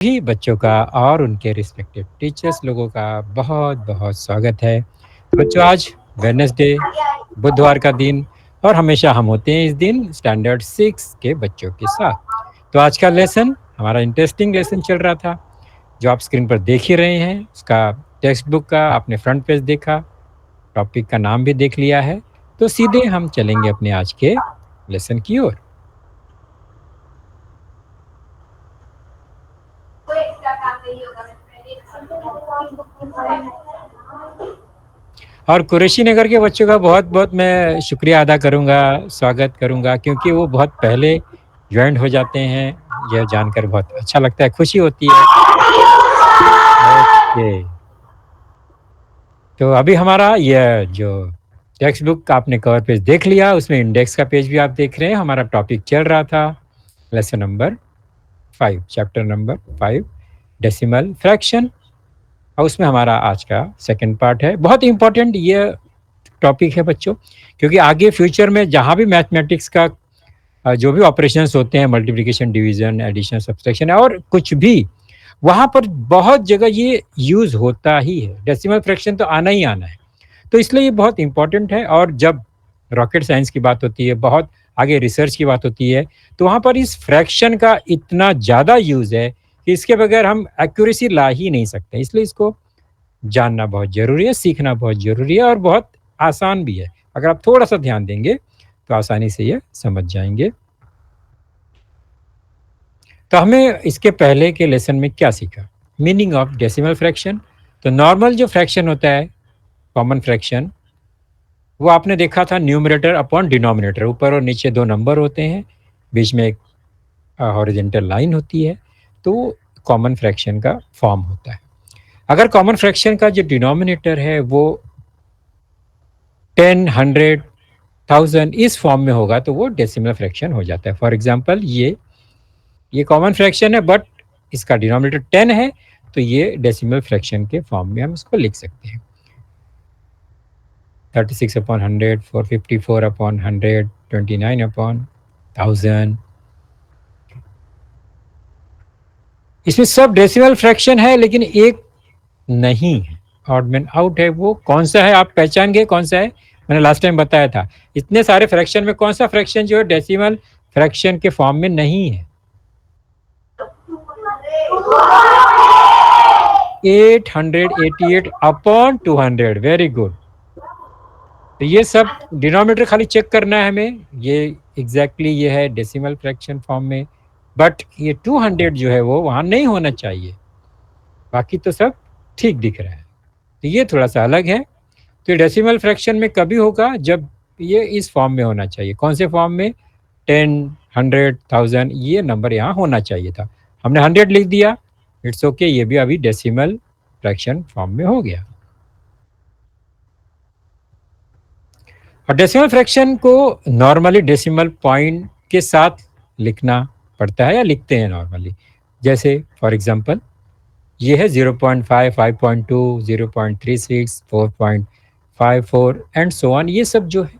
भी बच्चों का और उनके रिस्पेक्टिव टीचर्स लोगों का बहुत बहुत स्वागत है। बच्चों, आज वेडनेसडे, बुधवार का दिन, और हमेशा हम होते हैं इस दिन स्टैंडर्ड 6 के बच्चों के साथ। तो आज का लेसन हमारा इंटरेस्टिंग लेसन चल रहा था, जो आप स्क्रीन पर देख ही रहे हैं। उसका टेक्स्ट बुक का आपने फ्रंट पेज देखा, टॉपिक का नाम भी देख लिया है। तो सीधे हम चलेंगे अपने आज के लेसन की ओर। और कुरैशी नगर के बच्चों का बहुत बहुत मैं शुक्रिया अदा करूँगा, स्वागत करूँगा, क्योंकि वो बहुत पहले ज्वाइन हो जाते हैं। यह जानकर बहुत अच्छा लगता है, खुशी होती है। ओके, तो अभी हमारा यह जो टेक्स्ट बुक आपने कवर पेज देख लिया, उसमें इंडेक्स का पेज भी आप देख रहे हैं। हमारा टॉपिक चल रहा था lesson number 5, chapter number 5, decimal fraction. और उसमें हमारा आज का सेकंड पार्ट है। बहुत इंपॉर्टेंट ये टॉपिक है बच्चों, क्योंकि आगे फ्यूचर में जहाँ भी मैथमेटिक्स का जो भी ऑपरेशंस होते हैं, मल्टीप्लिकेशन, डिवीजन, एडिशन, सब्सट्रैक्शन और कुछ भी, वहाँ पर बहुत जगह ये यूज़ होता ही है। डेसिमल फ्रैक्शन तो आना ही आना है, तो इसलिए ये बहुत इंपॉर्टेंट है। और जब रॉकेट साइंस की बात होती है, बहुत आगे रिसर्च की बात होती है, तो वहाँ पर इस फ्रैक्शन का इतना ज़्यादा यूज़ है कि इसके बगैर हम एक्यूरेसी ला ही नहीं सकते। इसलिए इसको जानना बहुत ज़रूरी है, सीखना बहुत ज़रूरी है, और बहुत आसान भी है। अगर आप थोड़ा-सा ध्यान देंगे, तो आसानी से ये समझ जाएँगे। तो हमें इसके पहले के लेसन में क्या सीखा? Meaning of decimal fraction. तो नॉर्मल जो फ्रैक्शन होता है, कॉमन फ्रैक्शन, वो आपने देखा था न्यूमरेटर अपॉन डिनोमिनेटर। ऊपर और नीचे 2 नंबर होते हैं, बीच में एक हॉरिजॉन्टल लाइन होती है, तो कॉमन फ्रैक्शन का फॉर्म होता है। अगर कॉमन फ्रैक्शन का जो डिनोमिनेटर है वो 10, 100, 1000 इस फॉर्म में होगा, तो वो डेसिमल फ्रैक्शन हो जाता है। फॉर एग्जांपल ये कॉमन फ्रैक्शन है, बट इसका डिनोमिनेटर 10 है, तो ये डेसिमल फ्रैक्शन के फॉर्म में हम इसको लिख सकते हैं। 36 अपॉन 100, 454 अपॉन 100, 29 अपॉन 1000। इसमें सब डेसिमल फ्रैक्शन है, लेकिन एक नहीं है, ऑड मैन आउट है। वो कौन सा है, आप पहचान गए कौन सा है? मैंने लास्ट टाइम बताया था। इतने सारे फ्रैक्शन में कौन सा फ्रैक्शन जो है डेसिमल फ्रैक्शन के फॉर्म में नहीं है? 888 अपॉन 200। Very good. तो ये सब डिनोमिनेटर खाली चेक करना है हमें, ये एग्जैक्टली ये है डेसिमल फ्रैक्शन फॉर्म में, बट ये 200 जो है वो वहाँ नहीं होना चाहिए। बाकी तो सब ठीक दिख रहा है, तो ये थोड़ा सा अलग है। तो डेसिमल फ्रैक्शन में कभी होगा जब ये इस फॉर्म में होना चाहिए। कौन से फॉर्म में? 10, 100, 1000, ये नंबर यहाँ होना चाहिए था। हमने 100 लिख दिया, इट्स ओके, ये भी अभी डेसिमल फ्रैक्शन फॉर्म में हो गया। और डेसिमल फ्रैक्शन को नॉर्मली डेसिमल पॉइंट के साथ लिखना पड़ता है, या लिखते हैं नॉर्मली। जैसे फॉर एग्जांपल ये है 0.5, 5.2, 0.36, 4.54 एंड सो ऑन। ये सब जो है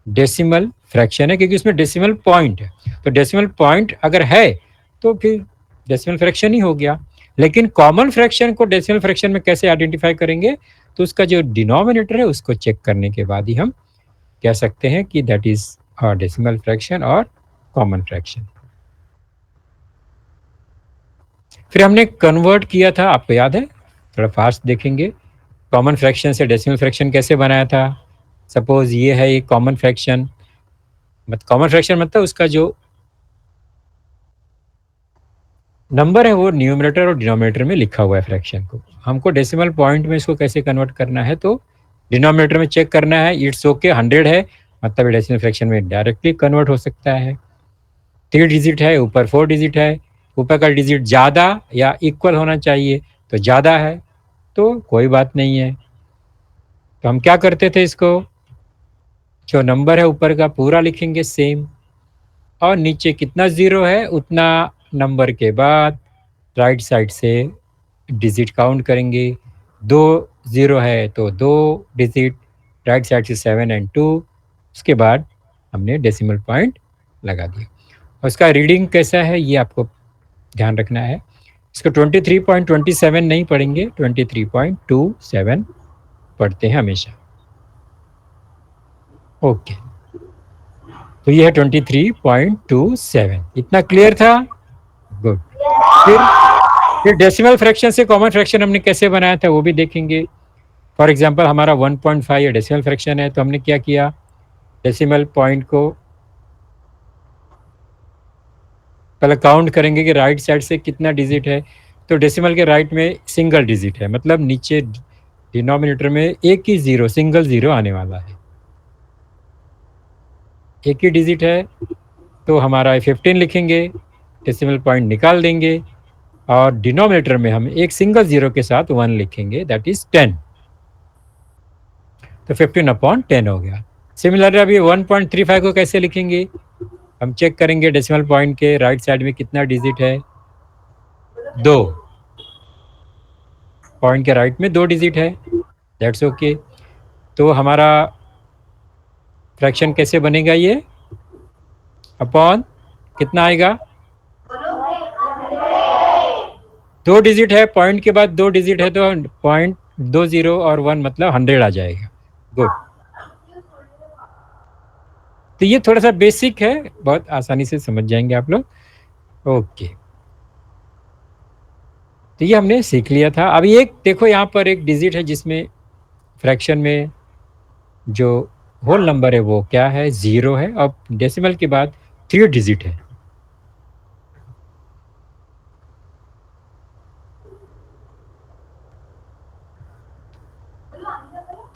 डेसिमल फ्रैक्शन है, क्योंकि इसमें डेसिमल पॉइंट है। तो डेसिमल पॉइंट अगर है तो फिर डेसिमल फ्रैक्शन ही हो गया। लेकिन कॉमन फ्रैक्शन को डेसिमल फ्रैक्शन में कैसे आइडेंटिफाई करेंगे? तो उसका जो डिनोमिनेटर है उसको चेक करने के बाद ही हम कह सकते हैं कि दैट इज डेसिमल फ्रैक्शन और कॉमन फ्रैक्शन। फिर हमने कन्वर्ट किया था, आपको याद है? थोड़ा फास्ट देखेंगे, कॉमन फ्रैक्शन से डेसिमल फ्रैक्शन कैसे बनाया था। सपोज ये है एक कॉमन फ्रैक्शन, कॉमन फ्रैक्शन मतलब उसका जो नंबर है वो न्यूमरेटर और डिनोमिनेटर में लिखा हुआ है फ्रैक्शन को। हमको डेसिमल पॉइंट में इसको कैसे कन्वर्ट करना है, तो डिनोमिनेटर में चेक करना है। इट्स ओके, 100 है, मतलब डेसिमल फ्रैक्शन में डायरेक्टली कन्वर्ट हो सकता है। 3 डिजिट है, ऊपर 4 डिजिट है, ऊपर का डिजिट ज़्यादा या इक्वल होना चाहिए, तो ज़्यादा है, तो कोई बात नहीं है। तो हम क्या करते थे, इसको जो नंबर है ऊपर का पूरा लिखेंगे सेम, और नीचे कितना ज़ीरो है उतना नंबर के बाद राइट साइड से डिजिट काउंट करेंगे। 2 ज़ीरो है तो 2 डिजिट, राइट साइड से 7 एंड 2, उसके बाद हमने डेसिमल पॉइंट लगा दिया। और उसका रीडिंग कैसा है ये आपको ध्यान रखना है। इसको 23.27 नहीं पढ़ेंगे, 23.27 पढ़ते हैं हमेशा। ओके, तो ये है 23.27। इतना क्लियर था? गुड। फिर डेसिमल फ्रैक्शन से कॉमन फ्रैक्शन हमने कैसे बनाया था वो भी देखेंगे। फॉर एग्जांपल हमारा 1.5 डेसिमल फ्रैक्शन है, तो हमने क्या किया, डेसिमल पॉइंट को पहले काउंट करेंगे कि राइट साइड से कितना डिजिट है। तो डेसिमल के राइट में सिंगल डिजिट है, मतलब नीचे डिनोमिनेटर में एक ही जीरो, सिंगल जीरो आने वाला है, एक ही डिजिट है। तो हमारा 15 लिखेंगे, डेसिमल पॉइंट निकाल देंगे और डिनोमिनेटर में हम एक सिंगल जीरो के साथ 1 लिखेंगे, दैट इज 10। तो 15/10 हो गया। सिमिलरली अभी 1.35 को कैसे लिखेंगे, हम चेक करेंगे डेसिमल पॉइंट के राइट साइड में कितना डिजिट है, 2। पॉइंट के राइट में 2 डिजिट है, दैट्स ओके। तो हमारा फ्रैक्शन कैसे बनेगा, ये अपॉन कितना आएगा, 2 डिजिट है, पॉइंट के बाद 2 डिजिट है, तो 0.20 और 1 मतलब 100 आ जाएगा। गुड। तो ये थोड़ा सा बेसिक है, बहुत आसानी से समझ जाएंगे आप लोग। ओके, तो ये हमने सीख लिया था। अभी एक देखो, यहाँ पर एक डिजिट है जिसमें फ्रैक्शन में जो होल नंबर है वो क्या है, 0 है। अब डेसिमल के बाद 3 डिजिट है,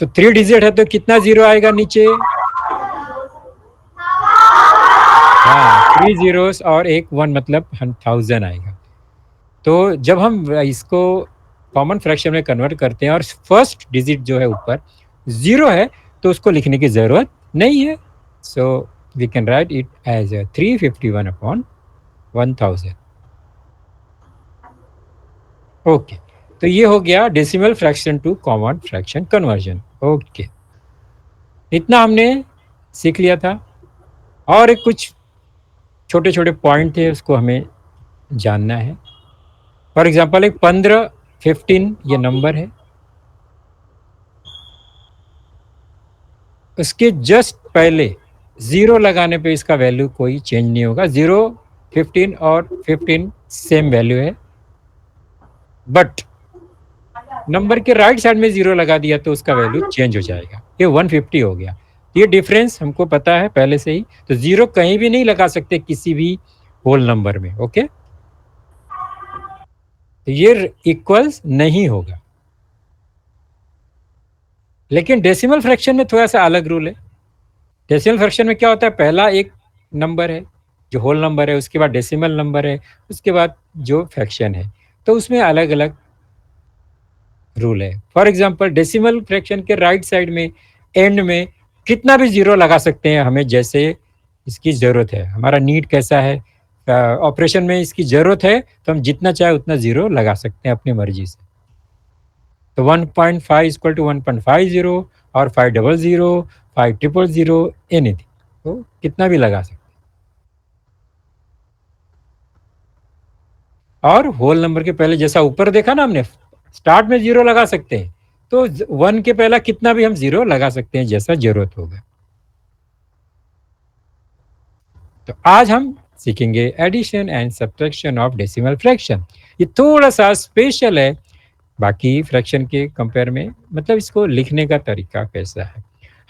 तो 3 डिजिट है तो कितना जीरो आएगा नीचे, हाँ 3 जीरोस और एक 1 मतलब 1000 आएगा। तो जब हम इसको कॉमन फ्रैक्शन में कन्वर्ट करते हैं और फर्स्ट डिजिट जो है ऊपर 0 है, तो उसको लिखने की ज़रूरत नहीं है। So we can write it as 351/1000। Okay, तो ये हो गया decimal fraction to common fraction conversion. Okay, इतना हमने सीख लिया था। और एक कुछ छोटे छोटे पॉइंट थे, उसको हमें जानना है। फॉर एग्जांपल एक 15, 15 ये नंबर है, उसके जस्ट पहले 0 लगाने पे इसका वैल्यू कोई चेंज नहीं होगा। 0, 15 और 15 सेम वैल्यू है, बट नंबर के राइट साइड में 0 लगा दिया तो उसका वैल्यू चेंज हो जाएगा। ये 150 हो गया। ये डिफरेंस हमको पता है पहले से ही, तो 0 कहीं भी नहीं लगा सकते किसी भी होल नंबर में। ओके, तो ये इक्वल्स नहीं होगा। लेकिन डेसिमल फ्रैक्शन में थोड़ा सा अलग रूल है। डेसिमल फ्रैक्शन में क्या होता है, पहला एक नंबर है जो होल नंबर है, उसके बाद डेसिमल नंबर है, उसके बाद जो फ्रैक्शन है, तो उसमें अलग अलग रूल है। फॉर एग्जांपल डेसिमल फ्रैक्शन के राइट साइड में एंड में कितना भी 0 लगा सकते हैं, हमें जैसे इसकी ज़रूरत है। हमारा नीड कैसा है, ऑपरेशन में इसकी ज़रूरत है तो हम जितना चाहे उतना 0 लगा सकते हैं अपनी मर्जी से। तो 1.5 इक्वल टू 1.50 और 500, 5000, एनीथिंग, तो कितना भी लगा सकते हैं। और होल नंबर के पहले जैसा ऊपर देखा ना हमने, स्टार्ट में 0 लगा सकते हैं, तो 1 के पहला कितना भी हम 0 लगा सकते हैं जैसा जरूरत होगा। तो आज हम सीखेंगे addition and subtraction of decimal fraction. ये थोड़ा सा स्पेशल है बाकी फ्रैक्शन के कंपेयर में, मतलब इसको लिखने का तरीका कैसा है।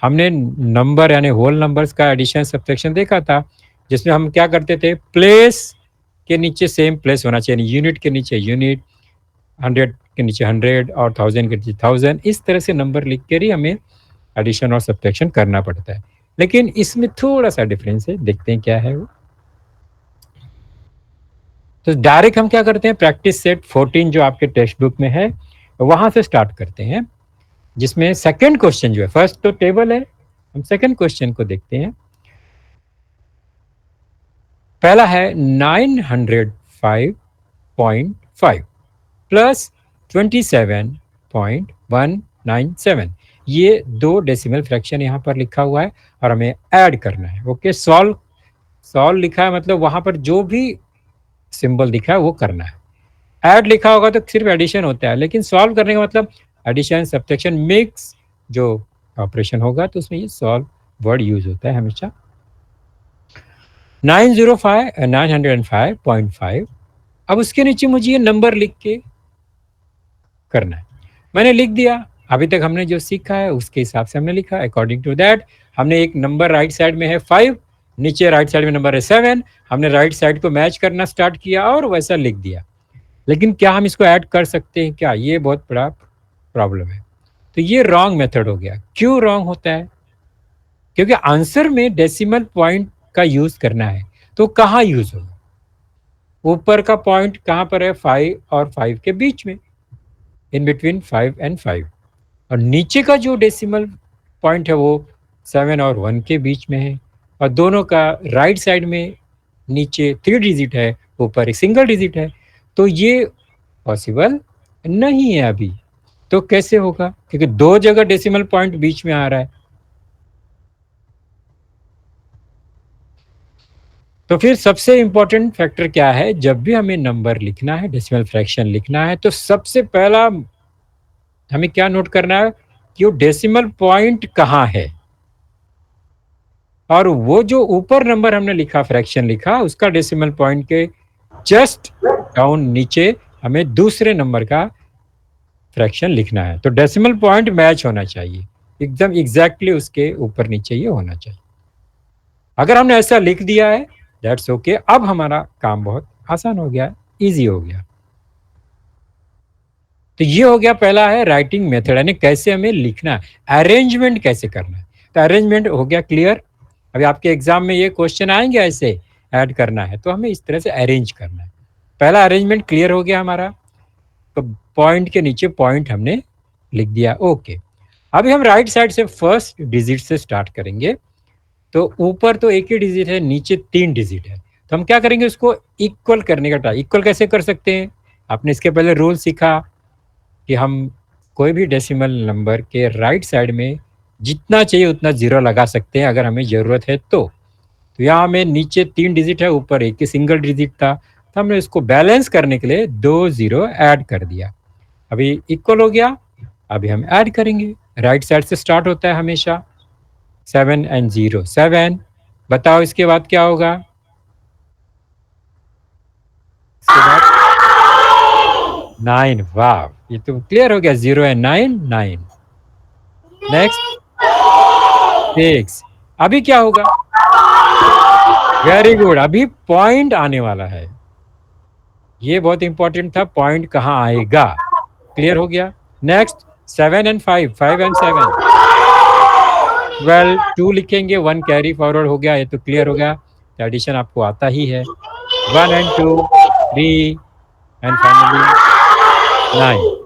हमने नंबर यानी होल नंबर्स का एडिशन सब्ट्रैक्शन देखा था, जिसमें हम क्या करते थे, प्लेस के नीचे सेम प्लेस होना चाहिए, यूनिट के नीचे यूनिट, 100 के नीचे 100 और 1000 के नीचे 1000, इस तरह से नंबर लिख कर ही हमें एडिशन और सब्ट्रैक्शन करना पड़ता है। लेकिन इसमें थोड़ा सा डिफरेंस है, देखते हैं क्या है वो। तो डायरेक्ट हम क्या करते हैं, प्रैक्टिस सेट 14 जो आपके टेक्स्ट बुक में है वहां से स्टार्ट करते हैं, जिसमें सेकंड क्वेश्चन जो है, फर्स्ट तो टेबल है, हम सेकंड क्वेश्चन को देखते हैं। पहला है 905.5 प्लस 27.197। ये दो डेसिमल फ्रैक्शन यहाँ पर लिखा हुआ है और हमें ऐड करना है। ओके, सॉल्व लिखा है, मतलब वहां पर जो भी सिंबल दिखा है वो करना है। ऐड लिखा होगा तो सिर्फ एडिशन होता है, लेकिन सॉल्व करने का मतलब एडिशन, सब्ट्रैक्शन, मिक्स जो ऑपरेशन होगा तो उसमें ये सॉल्व वर्ड यूज होता है हमेशा। 905 अब उसके नीचे मुझे ये नंबर लिख के करना है। मैंने लिख दिया, अभी तक हमने जो सीखा है उसके हिसाब से हमने लिखा। अकॉर्डिंग टू दैट हमने एक नंबर राइट साइड में है 5, नीचे राइट साइड में नंबर है 7, हमने राइट साइड को मैच करना स्टार्ट किया और वैसा लिख दिया। लेकिन क्या हम इसको ऐड कर सकते हैं क्या, ये बहुत बड़ा प्रॉब्लम है। तो ये रॉन्ग मेथड हो गया। क्यों रॉन्ग होता है? क्योंकि आंसर में डेसिमल पॉइंट का यूज करना है, तो कहाँ यूज होगा? ऊपर का पॉइंट कहाँ पर है? 5 और 5 के बीच में, इन बिटवीन 5 एंड 5। और नीचे का जो डेसिमल पॉइंट है वो 7 और 1 के बीच में है। और दोनों का राइट साइड में नीचे 3 डिजिट है, ऊपर एक सिंगल डिजिट है। तो ये पॉसिबल नहीं है अभी। तो कैसे होगा? क्योंकि दो जगह डेसिमल पॉइंट बीच में आ रहा है। तो फिर सबसे इंपॉर्टेंट फैक्टर क्या है? जब भी हमें नंबर लिखना है, डेसिमल फ्रैक्शन लिखना है, तो सबसे पहला हमें क्या नोट करना है कि वो डेसिमल पॉइंट कहाँ है। और वो जो ऊपर नंबर हमने लिखा, फ्रैक्शन लिखा, उसका डेसिमल पॉइंट के जस्ट डाउन नीचे हमें दूसरे नंबर का फ्रैक्शन लिखना है। तो डेसिमल पॉइंट मैच होना चाहिए, एकदम एग्जैक्टली उसके ऊपर नीचे ये होना चाहिए। अगर हमने ऐसा लिख दिया है, दैट्स ओके। अब हमारा काम बहुत आसान हो गया, इजी हो गया। तो ये हो गया पहला है राइटिंग मेथड, यानी कैसे हमें लिखना है, अरेंजमेंट कैसे करना है। तो अरेंजमेंट हो गया क्लियर। अभी आपके एग्जाम में ये क्वेश्चन आएंगे, ऐसे ऐड करना है तो हमें इस तरह से अरेंज करना है। पहला अरेंजमेंट क्लियर हो गया हमारा। तो पॉइंट के नीचे पॉइंट हमने लिख दिया, ओके। अभी हम राइट साइड से फर्स्ट डिजिट से स्टार्ट करेंगे। तो ऊपर तो एक ही डिजिट है, नीचे 3 डिजिट है। तो हम क्या करेंगे, उसको इक्वल करने का ट्राई। इक्वल कैसे कर सकते हैं? आपने इसके पहले रूल सीखा कि हम कोई भी डेसिमल नंबर के राइट साइड में जितना चाहिए उतना जीरो लगा सकते हैं अगर हमें ज़रूरत है तो यहाँ हमें नीचे 3 डिजिट है, ऊपर एक ही सिंगल डिजिट था, तो हमने इसको बैलेंस करने के लिए 2 जीरो ऐड कर दिया। अभी इक्वल हो गया। अभी हम ऐड करेंगे। राइट साइड से स्टार्ट होता है हमेशा। 7 एंड 0 7। बताओ इसके बाद क्या होगा? इसके बाद 9। वाह, ये तो क्लियर हो गया। 0 एंड 9 9। नेक्स्ट 6। अभी क्या होगा? वेरी गुड, अभी पॉइंट आने वाला है। ये बहुत इंपॉर्टेंट था, पॉइंट कहाँ आएगा। क्लियर हो गया। Next 7 and 5 5 and 7। वेल 2 लिखेंगे, 1 कैरी फॉरवर्ड हो गया, ये तो क्लियर हो गया। तो एडिशन आपको आता ही है। 1 एंड 2 3 एंड फाइनली 9।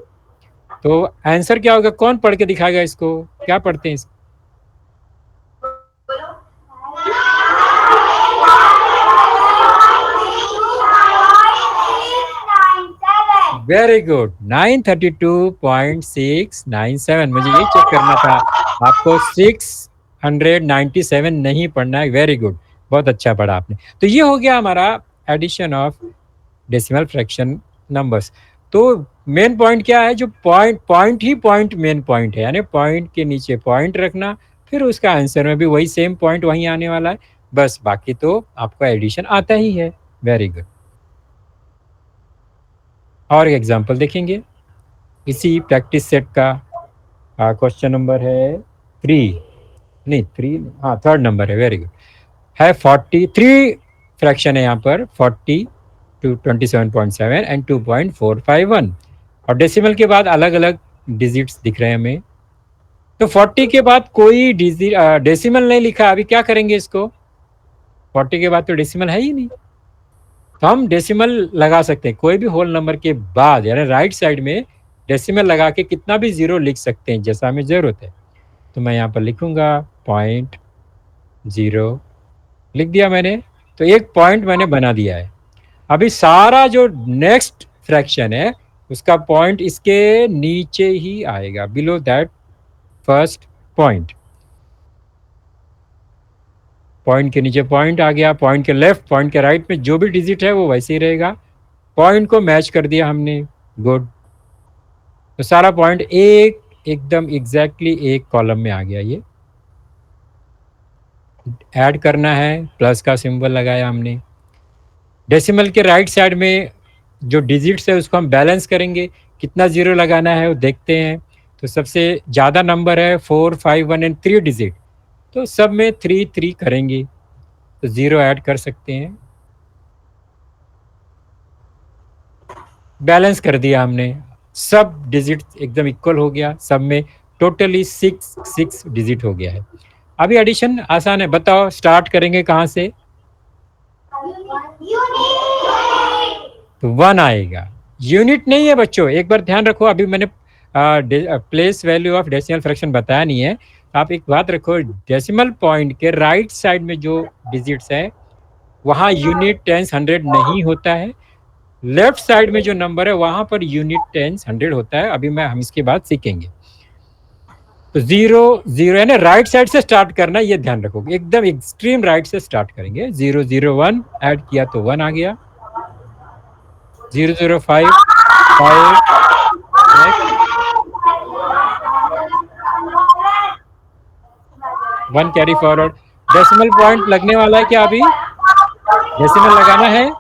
तो आंसर क्या होगा? कौन पढ़ के दिखाएगा इसको? क्या पढ़ते हैं इसको? Very good, 932.697। मुझे यही चेक करना था, आपको 697 नहीं पढ़ना है। वेरी गुड, बहुत अच्छा पढ़ा आपने। तो ये हो गया हमारा addition of decimal fraction numbers. तो मेन पॉइंट क्या है? जो पॉइंट पॉइंट ही पॉइंट मेन पॉइंट है, यानी पॉइंट के नीचे पॉइंट रखना, फिर उसका आंसर में भी वही सेम पॉइंट वहीं आने वाला है। बस बाकी तो आपका एडिशन आता ही है। Very good. और एक एग्जांपल देखेंगे इसी प्रैक्टिस सेट का। क्वेश्चन नंबर है 3, नहीं 3, हाँ थर्ड नंबर है। Very good. है 43 फ्रैक्शन है यहाँ पर, 40 टू 27.7 एंड 2.451। और डेसिमल के बाद अलग अलग डिजिट्स दिख रहे हैं हमें। तो 40 के बाद कोई डिजिट डेसिमल नहीं लिखा। अभी क्या करेंगे इसको? 40 के बाद तो डेसिमल है ही नहीं। तो हम डेसिमल लगा सकते हैं कोई भी होल नंबर के बाद, यानी राइट साइड में डेसिमल लगा के कितना भी जीरो लिख सकते हैं जैसा हमें जरूरत है। तो मैं यहाँ पर लिखूंगा 0.0, लिख दिया मैंने। तो एक पॉइंट मैंने बना दिया है। अभी सारा जो नेक्स्ट फ्रैक्शन है उसका पॉइंट इसके नीचे ही आएगा, below that first point. Point के नीचे पॉइंट आ गया, पॉइंट के लेफ्ट, पॉइंट के राइट में जो भी डिजिट है वो वैसे ही रहेगा। पॉइंट को मैच कर दिया हमने, गुड। तो सारा पॉइंट एकदम एग्जैक्टली एक कॉलम में आ गया। ये ऐड करना है, प्लस का सिंबल लगाया हमने। डेसिमल के राइट साइड में जो डिजिट्स है उसको हम बैलेंस करेंगे, कितना जीरो लगाना है वो देखते हैं। तो सबसे ज़्यादा नंबर है 4, 5, 1 एंड 3 डिजिट, तो सब में 3 3 करेंगे, तो ज़ीरो ऐड कर सकते हैं। बैलेंस कर दिया हमने, सब डिजिट एकदम इक्वल हो गया, सब में टोटली 6 6 डिजिट हो गया है। अभी एडिशन आसान है, बताओ स्टार्ट करेंगे कहाँ से? तो 1 आएगा। यूनिट नहीं है बच्चों, एक बार ध्यान रखो, अभी मैंने place value of decimal fraction बताया नहीं है। आप एक बात रखो, डेसिमल पॉइंट के राइट साइड में जो डिजिट्स है वहाँ यूनिट, टेंस, हंड्रेड नहीं होता है। लेफ्ट साइड में जो नंबर है वहां पर यूनिट, टेंस, हंड्रेड होता है। अभी हम इसके बाद सीखेंगे। तो 0 0 है ना, राइट साइड से स्टार्ट करना, ये ध्यान रखोगे, एकदम एक्सट्रीम राइट से स्टार्ट करेंगे। 0 0 1 ऐड किया तो 1 आ गया। 0 0 5 5 1 कैरी फॉरवर्ड। डेसिमल पॉइंट लगने वाला है क्या? अभी डेसिमल लगाना है।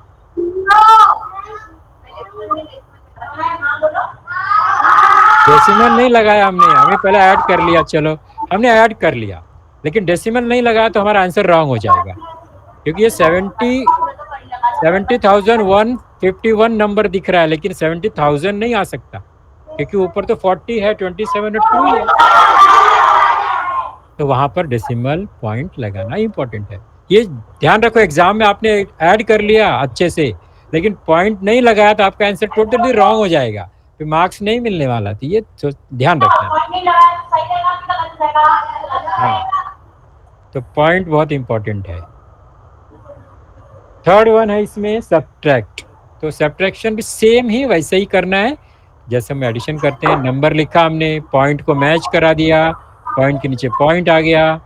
डेसिमल नहीं लगाया हमने, हमें पहले ऐड कर लिया। चलो हमने ऐड कर लिया, लेकिन डेसिमल नहीं लगाया तो हमारा आंसर रॉन्ग हो जाएगा, क्योंकि ये 70,151 नंबर दिख रहा है, लेकिन 70,000 नहीं आ सकता, क्योंकि ऊपर तो 40 है, 27 और 2 है। तो वहां पर डेसिमल पॉइंट लगाना इंपॉर्टेंट है। ये ध्यान रखो, एग्जाम में आपने ऐड कर लिया अच्छे से, लेकिन पॉइंट नहीं लगाया तो आपका आंसर टोटली रॉन्ग हो जाएगा, फिर मार्क्स नहीं मिलने वाला थी। ये तो ध्यान रखना। हाँ, तो पॉइंट बहुत इंपॉर्टेंट है। थर्ड वन है इसमें सब्ट्रैक्ट। तो सब्ट्रैक्शन भी सेम ही वैसे ही करना है जैसे हम एडिशन करते हैं। नंबर लिखा हमने, पॉइंट को मैच करा दिया, पॉइंट के नीचे पॉइंट आ गया।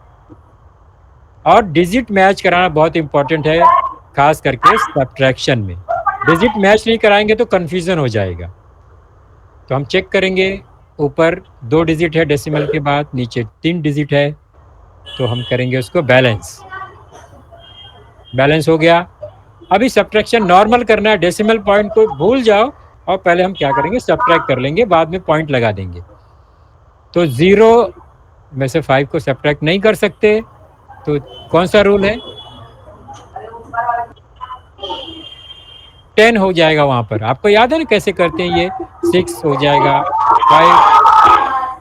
और डिजिट मैच कराना बहुत इंपॉर्टेंट है, खास करके सब्ट्रैक्शन में। डिजिट मैच नहीं कराएंगे तो कंफ्यूजन हो जाएगा। तो हम चेक करेंगे, ऊपर 2 डिजिट है डेसिमल के बाद, नीचे 3 डिजिट है, तो हम करेंगे उसको बैलेंस। बैलेंस हो गया। अभी सब्ट्रैक्शन नॉर्मल करना है, डेसिमल पॉइंट को भूल जाओ और पहले हम क्या करेंगे, सब्ट्रैक्ट कर लेंगे, बाद में पॉइंट लगा देंगे। तो 0 में से 5 को सब्ट्रैक्ट नहीं कर सकते, तो कौन सा रूल है? 10 हो जाएगा वहां पर। आपको याद है ना कैसे करते हैं? ये 6 हो जाएगा, 5,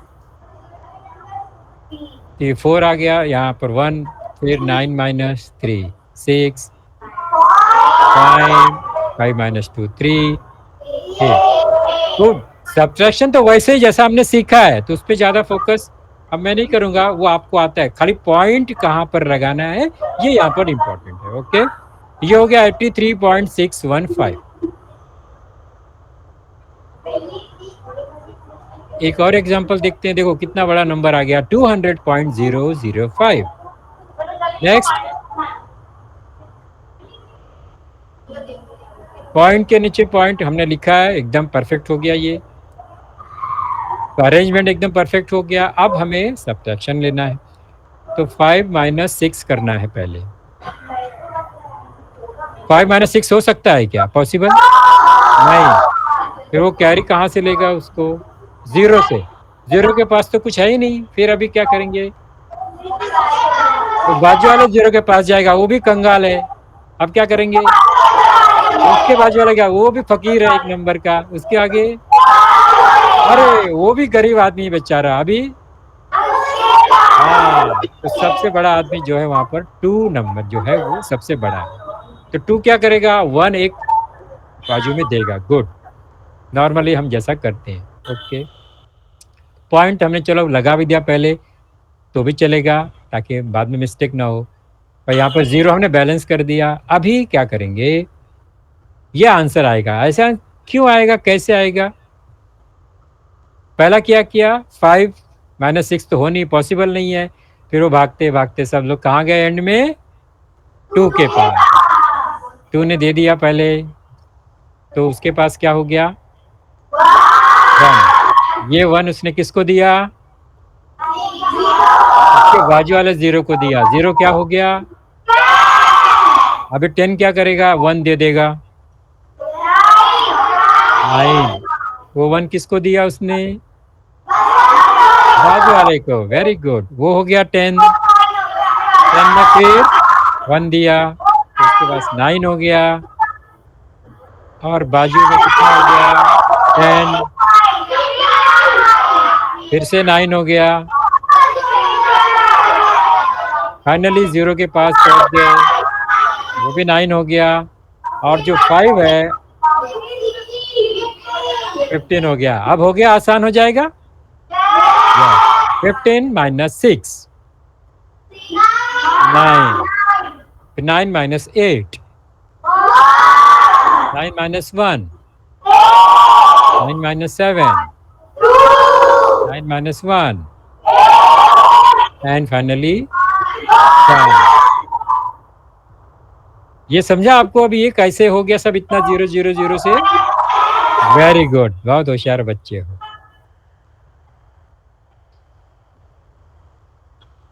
ये 4 आ गया, यहाँ पर 1, फिर 9 माइनस 3 6, 5 5 माइनस 2 3। तो सब्ट्रैक्शन तो वैसे ही जैसा हमने सीखा है, तो उस पर ज्यादा फोकस अब मैं नहीं करूंगा, वो आपको आता है। खाली पॉइंट कहाँ पर लगाना है ये यहाँ पर इंपॉर्टेंट है। ओके, ये हो गया 83.615। एक और एग्जांपल देखते हैं, देखो कितना बड़ा नंबर आ गया, 200.005। नेक्स्ट, पॉइंट के नीचे पॉइंट हमने लिखा है, एकदम परफेक्ट हो गया ये, तो अरेंजमेंट एकदम परफेक्ट हो गया। अब हमें सब्ट्रैक्शन लेना है, तो 5 माइनस 6 करना है पहले। 5 माइनस 6 हो सकता है क्या? पॉसिबल नहीं। फिर वो कैरी कहाँ से लेगा उसको? 0 से। 0 के पास तो कुछ है ही नहीं, फिर अभी क्या करेंगे? तो बाजू वाले 0 के पास जाएगा, वो भी कंगाल है। अब क्या करेंगे? उसके बाजू वाला क्या, वो भी फकीर है एक नंबर का, उसके आगे अरे वो भी गरीब आदमी बेचारा। अभी हाँ, तो सबसे बड़ा आदमी जो है वहां पर 2 नंबर जो है वो सबसे बड़ा है, तो 2 क्या करेगा? 1 एक बाजू में देगा। गुड, नॉर्मली हम जैसा करते हैं। ओके, पॉइंट हमने चलो लगा भी दिया पहले, तो भी चलेगा ताकि बाद में मिस्टेक ना हो। और यहाँ पर 0 हमने बैलेंस कर दिया। अभी क्या करेंगे? ये आंसर आएगा। ऐसा क्यों आएगा, कैसे आएगा? पहला क्या किया, 5 माइनस 6 तो हो नहीं, पॉसिबल नहीं है। फिर वो भागते भागते सब लोग कहाँ गए? एंड में 2 के पास। 2 ने दे दिया पहले, तो उसके पास क्या हो गया 1। ये 1 उसने किसको दिया, उसके बाजू वाले 0 को दिया। 0 क्या हो गया, अभी 10 क्या करेगा, 1 दे देगा 9। वो 1 किसको दिया उसने, बाजू वाले को। वेरी गुड, वो हो गया 10। 10 में फिर 1 दिया तो उसके पास 9 हो गया, और बाजू में कितना हो गया 10, फिर से 9 हो गया। फाइनली 0 के पास पहुंच गए, वो भी 9 हो गया, और जो 5 है 15 हो गया। अब हो गया, आसान हो जाएगा। 15 minus 6 9, 9 minus 8 9 minus 1 9 minus 7 9 minus 1 and finally 10। ये समझा आपको अभी ये कैसे हो गया सब इतना 0 0 0 से। वेरी गुड, बहुत होशियार बच्चे हो।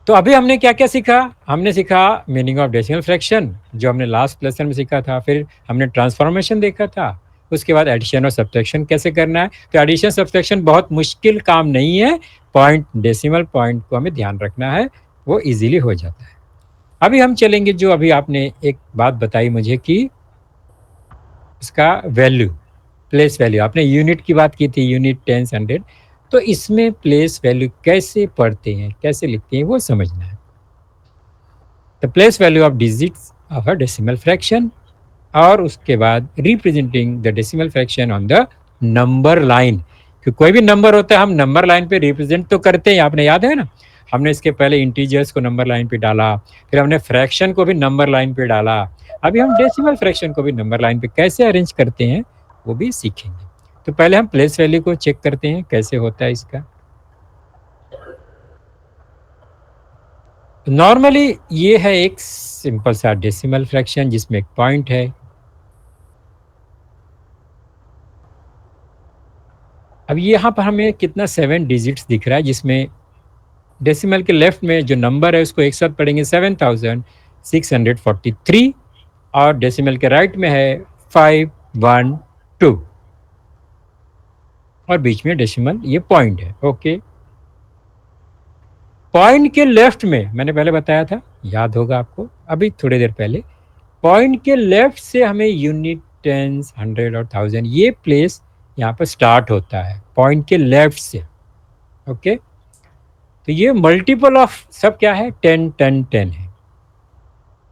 तो अभी हमने क्या क्या सीखा, हमने सीखा मीनिंग ऑफ डेसिमल फ्रैक्शन जो हमने लास्ट लेसन में सीखा था, फिर हमने ट्रांसफॉर्मेशन देखा था, उसके बाद एडिशन और सब्ट्रैक्शन कैसे करना है। तो एडिशन सब्ट्रैक्शन बहुत मुश्किल काम नहीं है, पॉइंट डेसिमल पॉइंट को हमें ध्यान रखना है, वो इजीली हो जाता है। अभी हम चलेंगे, जो अभी आपने एक बात बताई मुझे कि इसका वैल्यू, प्लेस वैल्यू, आपने यूनिट की बात की थी, यूनिट, टेंस, हंड्रेड, तो इसमें प्लेस वैल्यू कैसे पढ़ते हैं, कैसे लिखते हैं, वो समझना है। The place value of digits of a decimal fraction, और उसके बाद representing the decimal fraction on the number line. कि कोई भी नंबर होता है हम नंबर लाइन पे रिप्रेजेंट तो करते हैं, आपने याद है ना, हमने इसके पहले इंटीजर्स को नंबर लाइन पे डाला, फिर हमने फ्रैक्शन को भी नंबर लाइन पे डाला, अभी हम डेसिमल फ्रैक्शन को भी नंबर लाइन पे कैसे अरेंज करते हैं वो भी सीखेंगे। तो पहले हम प्लेस वैल्यू को चेक करते हैं कैसे होता है इसका। नॉर्मली ये है एक सिंपल सा डेसिमल फ्रैक्शन जिसमें एक पॉइंट है। अब यहाँ पर हमें कितना 7 डिजिट्स दिख रहा है, जिसमें डेसिमल के लेफ्ट में जो नंबर है उसको एक साथ पढ़ेंगे 7643, और डेसिमल के राइट में है 512, और बीच में डेसिमल ये पॉइंट है। ओके, पॉइंट के लेफ्ट में मैंने पहले बताया था, याद होगा आपको अभी थोड़ी देर पहले, पॉइंट के लेफ्ट से हमें यूनिट, टेंस, हंड्रेड और थाउजेंड ये प्लेस यहाँ पर स्टार्ट होता है पॉइंट के लेफ्ट से। ओके, तो ये मल्टीपल ऑफ सब क्या है, 10 10 10 है,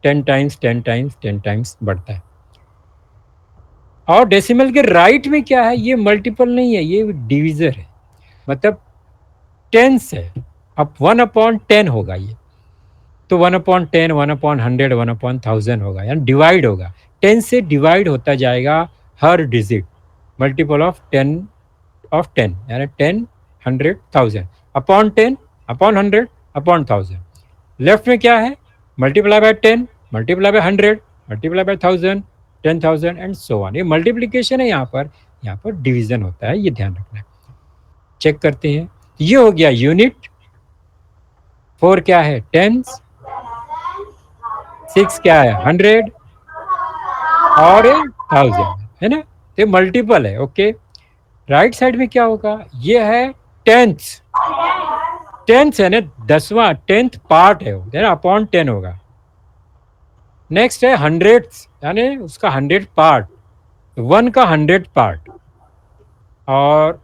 10 टाइम्स 10 टाइम्स 10 टाइम्स बढ़ता है। और डेसिमल के राइट में क्या है, ये मल्टीपल नहीं है, ये डिविजर है, मतलब टेंस है। अब 1/10 होगा ये, तो 1/10, 1/100, 1/1000 होगा, यानी डिवाइड होगा, 10 से डिवाइड होता जाएगा हर डिजिट, मल्टीपल ऑफ 10 यानी 10, 100, 1000, अपॉन 10, अपॉन 100, अपॉन 1000। लेफ्ट में क्या है, multiply by 10, multiply by 100, multiply by 1000, 10,000 and so on. ये मल्टीप्लिकेशन है, यहाँ पर डिवीजन होता है, ये ध्यान रखना है। चेक करते हैं, ये हो गया यूनिट, 4 क्या है, टेंस, 6 क्या है, 100, और 1000 है ना, ये मल्टीपल है। ओके, राइट साइड में क्या होगा, ये है टेंथ, टेंथ है ना, 10वां, टेंथ पार्ट है ना, अपॉन 10 होगा। नेक्स्ट है 100, यानी उसका 100 पार्ट, 1 का 100 पार्ट, और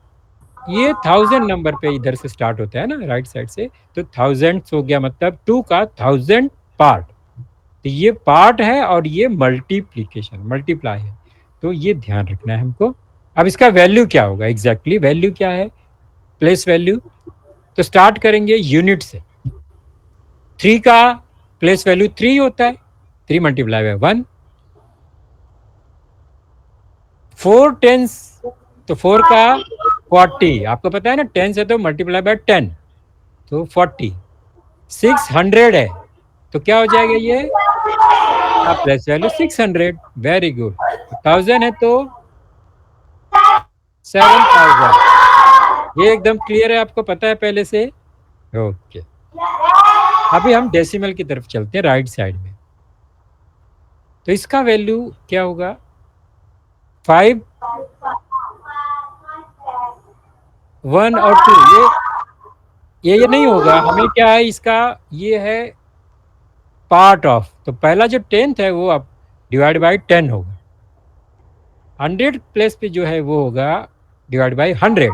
ये 1000 नंबर पे इधर से स्टार्ट होता है ना राइट साइड से, तो 1000 हो गया, मतलब 2 का 1000 पार्ट, तो ये पार्ट है और ये मल्टीप्लीकेशन, मल्टीप्लाई है, तो ये ध्यान रखना है हमको। अब इसका वैल्यू क्या होगा, एग्जैक्टली वैल्यू क्या है, प्लेस वैल्यू, तो स्टार्ट करेंगे यूनिट से। 3 का प्लेस वैल्यू 3 होता है, 3 मल्टीप्लाई बाय 1। 4 टेंस, तो 4 का 40, आपको पता है ना, 10 है तो मल्टीप्लाई बाय 10, तो 40। 600 है, तो क्या हो जाएगा ये, प्लेस वैल्यू 600। Very good. 1000 है तो 7000। ये एकदम क्लियर है, आपको पता है पहले से? ओके। अभी हम डेसिमल की तरफ चलते हैं, राइट साइड में। तो इसका वैल्यू क्या होगा? 5, 1 और 2। ये नहीं होगा, हमें क्या है इसका, ये है पार्ट ऑफ। तो पहला जो 10th है वो अब डिवाइड बाई 10 होगा। 100 प्लेस पे जो है वो होगा डिवाइड बाई 100,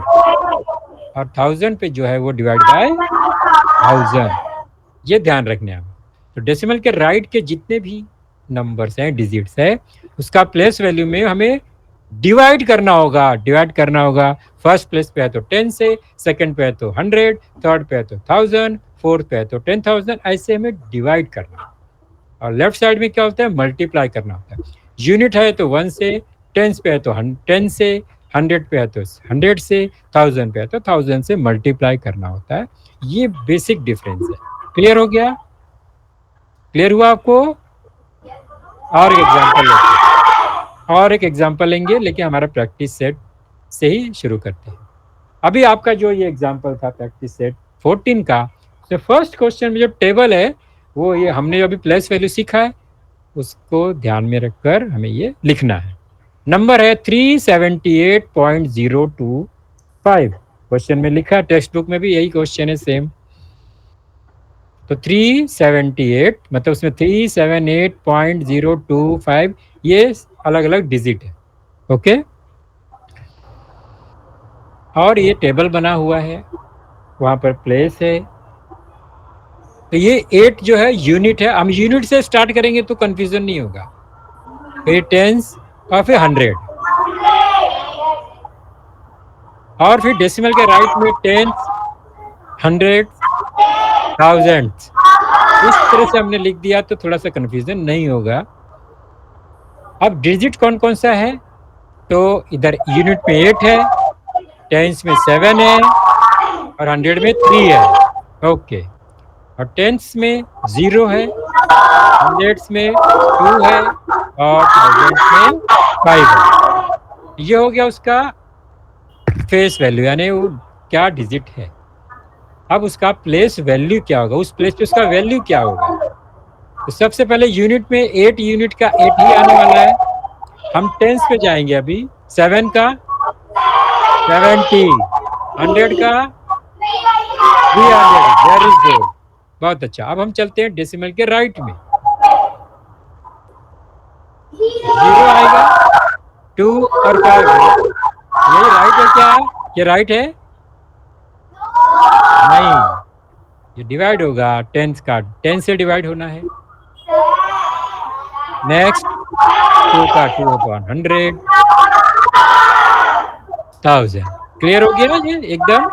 और 1000 पे जो है वो डिवाइड बाई 1000। ये ध्यान रखने हैं। तो डेसिमल के राइट के जितने भी नंबर्स हैं, डिजिट्स है, उसका प्लेस वैल्यू में हमें डिवाइड करना होगा। फर्स्ट प्लेस पे है तो 10 से, सेकंड पे है तो 100, थर्ड पे है तो 1000, फोर्थ पे है तो 10,000, ऐसे हमें डिवाइड करना है। और लेफ्ट साइड में क्या होता है? मल्टीप्लाई करना होता है। यूनिट है तो 1 से, टेंस पे है तो 10 से, 100 पे है तो 100 से, 1000 पे है तो 1000 से मल्टीप्लाई करना होता है। ये बेसिक डिफरेंस है। क्लियर हो गया? क्लियर हुआ आपको? और एक एग्जांपल लेंगे, लेकिन हमारा प्रैक्टिस सेट से ही शुरू करते हैं। अभी आपका जो ये एग्जांपल था प्रैक्टिस सेट 14 का, तो फर्स्ट क्वेश्चन में जो टेबल है वो ये हमने अभी प्लेस वैल्यू सीखा है, उसको ध्यान में रखकर हमें ये लिखना है। नंबर है 378.025। क्वेश्चन में लिखा है, टेक्स्ट बुक में भी यही क्वेश्चन है सेम। तो 378 मतलब उसमें 378.025 ये अलग अलग डिजिट है। ओके, और ये टेबल बना हुआ है, वहां पर प्लेस है। तो ये 8 जो है यूनिट है। हम यूनिट से स्टार्ट करेंगे तो कंफ्यूजन नहीं होगा। फिर टेंस और फिर 100, और फिर डेसिमल के राइट में टेंस, 100, 1000। इस तरह से हमने लिख दिया तो थोड़ा सा कंफ्यूजन नहीं होगा। अब डिजिट कौन कौन सा है? तो इधर यूनिट में 8 है, टेंस में 7 है, और 100 में 3 है। ओके, और टेंस में 0 है, 100 में 2 है, और 1000 में 5 है। ये हो गया उसका फेस वैल्यू, यानी वो क्या डिजिट है। अब उसका प्लेस वैल्यू क्या होगा, उस प्लेस पे उसका वैल्यू क्या होगा। तो सबसे पहले यूनिट में 8 यूनिट का 8 ही आने वाला है। हम टेंस पे जाएंगे अभी। 7 का 70, 100 का 300। वेरी गुड, बहुत अच्छा। अब हम चलते हैं डेसिमल के राइट में। 0 आएगा, 2 और 5। यही राइट है क्या? ये राइट है? नहीं, ये डिवाइड होगा। 10 का 10 से डिवाइड होना है। नेक्स्ट 2 का 2/100, 1000। क्लियर हो गया ना ये एकदम?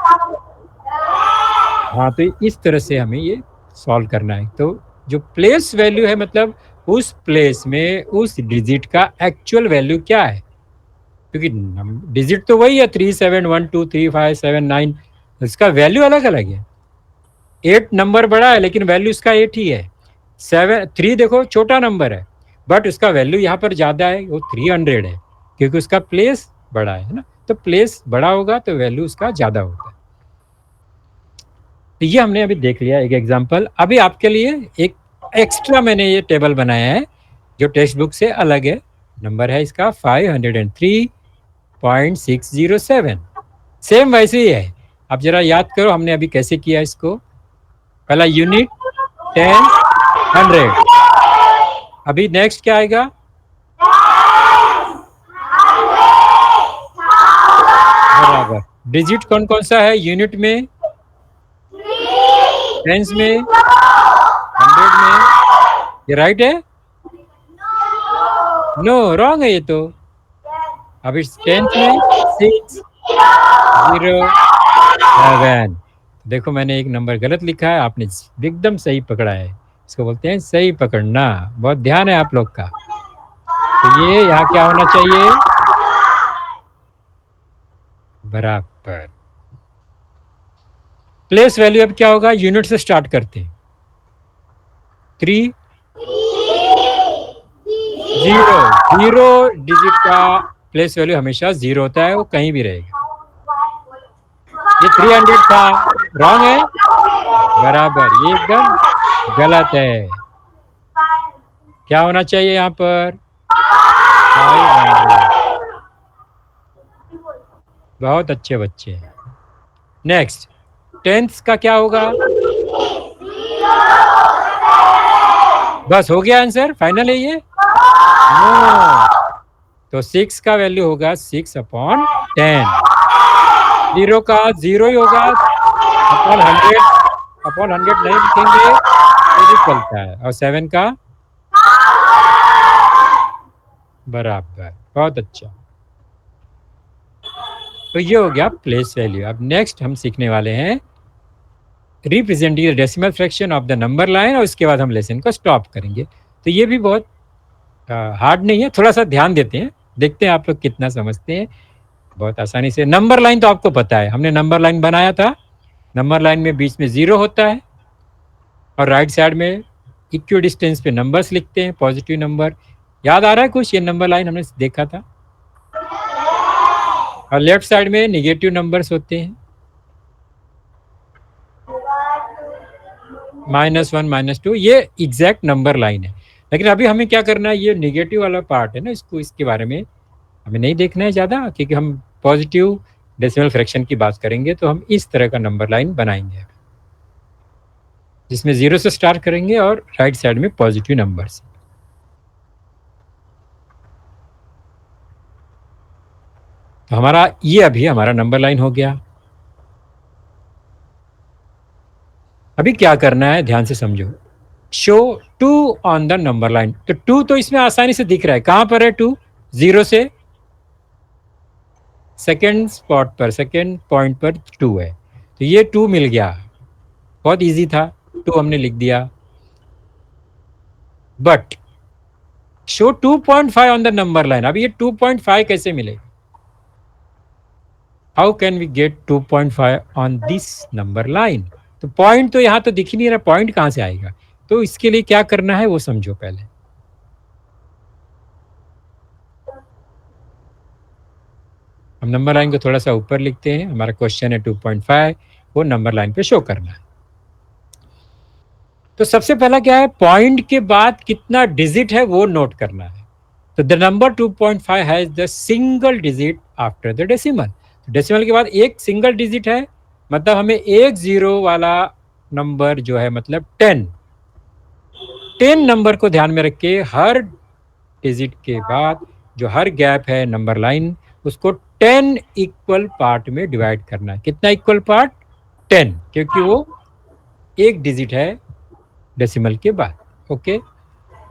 हाँ, तो इस तरह से हमें ये सॉल्व करना है। तो जो प्लेस वैल्यू है, मतलब उस प्लेस में उस डिजिट का एक्चुअल वैल्यू क्या है, क्योंकि डिजिट तो वही है 37123579, इसका वैल्यू अलग अलग है। 8 नंबर बड़ा है लेकिन वैल्यू इसका 8 ही है। 3 देखो छोटा नंबर है, बट उसका वैल्यू यहाँ पर ज्यादा है, वो 300 है, क्योंकि उसका प्लेस बड़ा है ना। तो प्लेस बड़ा होगा तो वैल्यू उसका ज्यादा होगा। तो ये हमने अभी देख लिया एक एग्जांपल। अभी आपके लिए एक एक्स्ट्रा मैंने ये टेबल बनाया है जो टेक्स्ट बुक से अलग है। नंबर है इसका 503.607। सेम वैसे ही है। अब जरा याद करो हमने अभी कैसे किया इसको। पहला यूनिट 10, 100। अभी नेक्स्ट क्या आएगा? बराबर। डिजिट कौन कौन सा है यूनिट में? टेंस में, 100 में। ये राइट है? नो, रॉन्ग है ये तो। अब इस 10th में 6, 0, 7। देखो मैंने एक नंबर गलत लिखा है, आपने एकदम सही पकड़ा है। इसको बोलते हैं सही पकड़ना। बहुत ध्यान है आप लोग का। तो ये यहाँ क्या होना चाहिए? बराबर। प्लेस वैल्यू अब क्या होगा? यूनिट से स्टार्ट करते हैं। 3, 0 डिजिट का प्लेस वैल्यू हमेशा 0 होता है, वो कहीं भी रहेगा। ये 300 था, रॉन्ग है, बराबर, ये एकदम गलत है। क्या होना चाहिए यहाँ पर? 500। बहुत अच्छे बच्चे। नेक्स्ट, टेंथ का क्या होगा? बस हो गया आंसर, फाइनल है ये? नो, तो 6 का वैल्यू होगा 6/10। 0 का 0 ही होगा, अपॉन 100 नहीं लिखेंगे तो भी चलता है। और 7 का बराबर, बहुत अच्छा। तो ये हो गया प्लेस वैल्यू। अब नेक्स्ट हम सीखने वाले हैं representing the decimal fraction of the number line, और उसके बाद हम लेसन को स्टॉप करेंगे। तो ये भी बहुत हार्ड नहीं है, थोड़ा सा ध्यान देते हैं, देखते हैं आप लोग कितना समझते हैं। बहुत आसानी से नंबर लाइन तो आपको पता है, हमने नंबर लाइन बनाया था। नंबर लाइन में बीच में 0 होता है और राइट साइड में इक्वी डिस्टेंस पे नंबर्स लिखते हैं, पॉजिटिव नंबर। याद आ रहा है कुछ? ये नंबर लाइन हमने देखा था। और लेफ्ट साइड में निगेटिव नंबर्स होते हैं, -1 -2। ये एग्जैक्ट नंबर लाइन है। लेकिन अभी हमें क्या करना है, ये निगेटिव वाला पार्ट है ना, इसके बारे में हमें नहीं देखना है ज़्यादा, क्योंकि हम पॉजिटिव डेसिमल फ्रैक्शन की बात करेंगे। तो हम इस तरह का नंबर लाइन बनाएंगे जिसमें 0 से स्टार्ट करेंगे और राइट साइड में पॉजिटिव नंबर्स। तो हमारा ये अभी हमारा नंबर लाइन हो गया। अभी क्या करना है, ध्यान से समझो। Show 2 on the number line. तो 2 तो इसमें आसानी से दिख रहा है, कहां पर है 2? 0 से सेकेंड स्पॉट पर, सेकेंड पॉइंट पर 2 है, तो ये 2 मिल गया। बहुत इजी था, 2 हमने लिख दिया। But show 2.5 on the number line. अब ये 2.5 कैसे मिले? How can we get 2.5 on this number line? तो पॉइंट तो यहां तो दिख ही नहीं रहा, पॉइंट कहां से आएगा? तो इसके लिए क्या करना है वो समझो पहले। हम नंबर लाइन को थोड़ा सा ऊपर लिखते हैं। हमारा क्वेश्चन है 2.5, वो नंबर लाइन पे शो करना है। तो सबसे पहला क्या है, पॉइंट के बाद कितना डिजिट है वो नोट करना है। तो the number 2.5 has the single digit after the decimal. Decimal के बाद एक सिंगल डिजिट है, मतलब हमें एक जीरो वाला नंबर जो है, मतलब 10 नंबर को ध्यान में रख के हर डिजिट के बाद जो हर गैप है नंबर लाइन, उसको 10 इक्वल पार्ट में डिवाइड करना है। कितना इक्वल पार्ट? 10, क्योंकि वो एक डिजिट है डेसिमल के बाद। Okay,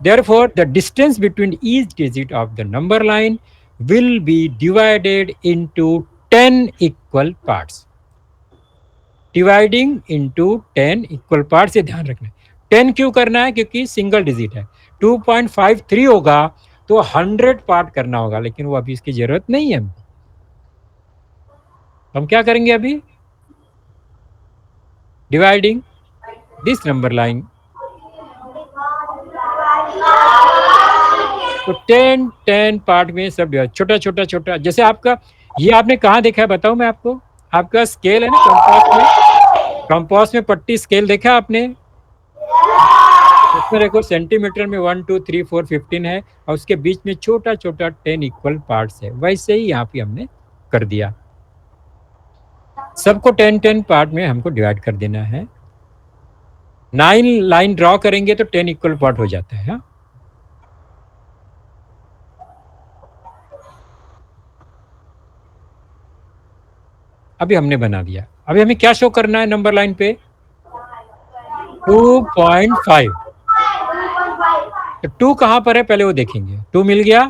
therefore the distance between each digit of the number line will be divided into 10 equal parts. Dividing into 10 equal part से ध्यान रखना है। 10 क्यों करना है? क्योंकि सिंगल डिजिट है। 2.53 होगा तो 100 पार्ट करना होगा, लेकिन वो अभी इसकी जरूरत नहीं है। हम क्या करेंगे अभी? Dividing this number line. तो 10 पार्ट में सब छोटा छोटा छोटा। जैसे आपका ये आपने कहाँ देखा है बताओ मैं आपको? आपका स्केल है ना कंपास में, कंपास में पट्टी स्केल देखा आपने? उसमें देखो सेंटीमीटर में 1 2 3 4 15 है, और उसके बीच में छोटा छोटा 10 इक्वल पार्ट्स है। वैसे ही यहाँ पे हमने कर दिया, सबको 10 पार्ट में हमको डिवाइड कर देना है। 9 लाइन ड्रॉ करेंगे तो 10 इक्वल पार्ट हो जाता है। हाँ? अभी हमने बना दिया। अभी हमें क्या शो करना है नंबर लाइन पे? 2.5। तो 2 कहां पर है पहले वो देखेंगे। 2 मिल गया।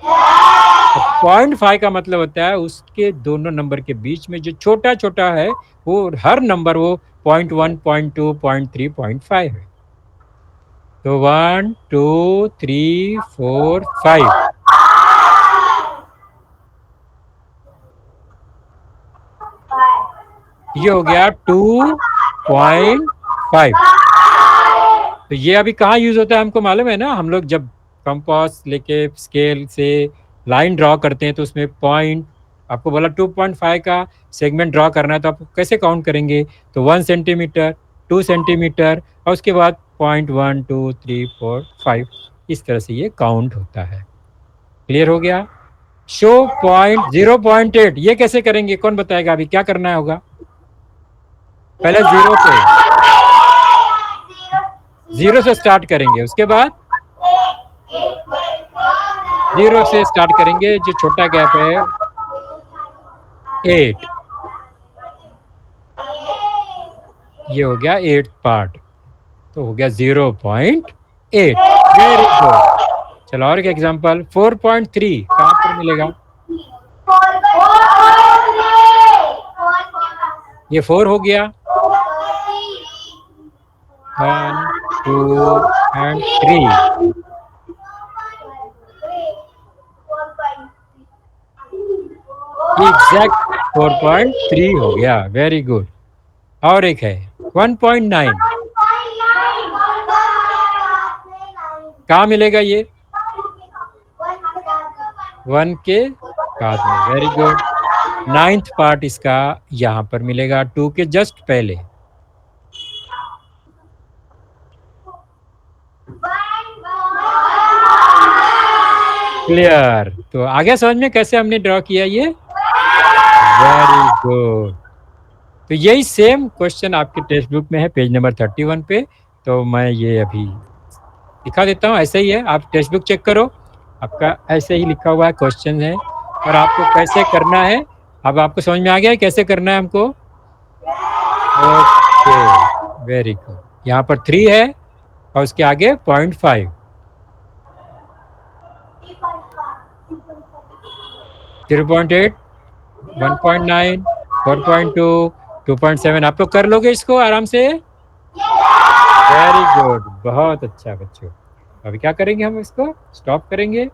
तो 0.5 का मतलब होता है उसके दोनों नंबर के बीच में जो छोटा छोटा है, वो हर नंबर वो 0.1 0.2 0.3 0.5 है। तो 1 2 3 4 5। ये हो गया 2.5। तो ये अभी कहाँ यूज होता है हमको मालूम है ना? हम लोग जब कंपास लेके स्केल से लाइन ड्रॉ करते हैं तो उसमें पॉइंट, आपको बोला 2.5 का सेगमेंट ड्रॉ करना है तो आप कैसे काउंट करेंगे? तो 1 सेंटीमीटर, 2 सेंटीमीटर और उसके बाद पॉइंट 1 2 3 4 5, इस तरह से ये काउंट होता है। क्लियर हो गया? शो पॉइंट 0.8 ये कैसे करेंगे? कौन बताएगा? अभी क्या करना होगा? पहले जीरो से स्टार्ट करेंगे, उसके बाद जीरो से स्टार्ट करेंगे, जो छोटा गैप है 8, ये हो गया 8th पार्ट, तो हो गया 0.8। Very good. चलो और एक एग्जांपल 4.3 कहाँ पर मिलेगा? ये 4 हो गया, 1 2 एंड 3, एग्जैक्ट 4.3 हो गया। Very good. और एक है 1.9, कहाँ मिलेगा ये? 1 के बाद में। Very good. 9th पार्ट इसका यहाँ पर मिलेगा 2 के जस्ट पहले। क्लियर? तो आगे समझ में कैसे हमने ड्रॉ किया ये? Very good. तो यही सेम क्वेश्चन आपके टेक्स्ट बुक में है पेज नंबर 31 पे, तो मैं ये अभी दिखा देता हूँ। ऐसे ही है, आप टेक्स्ट बुक चेक करो, आपका ऐसे ही लिखा हुआ है क्वेश्चन है, और आपको कैसे करना है अब आपको समझ में आ गया है कैसे करना है हमको? Okay, very good. यहाँ पर 3 है और उसके आगे 0.5, 0.8, 1.9, 4.2, 2.7। आप लोग कर लोगे इसको आराम से? वेरी गुड, बहुत अच्छा बच्चों। अभी क्या करेंगे? हम इसको स्टॉप करेंगे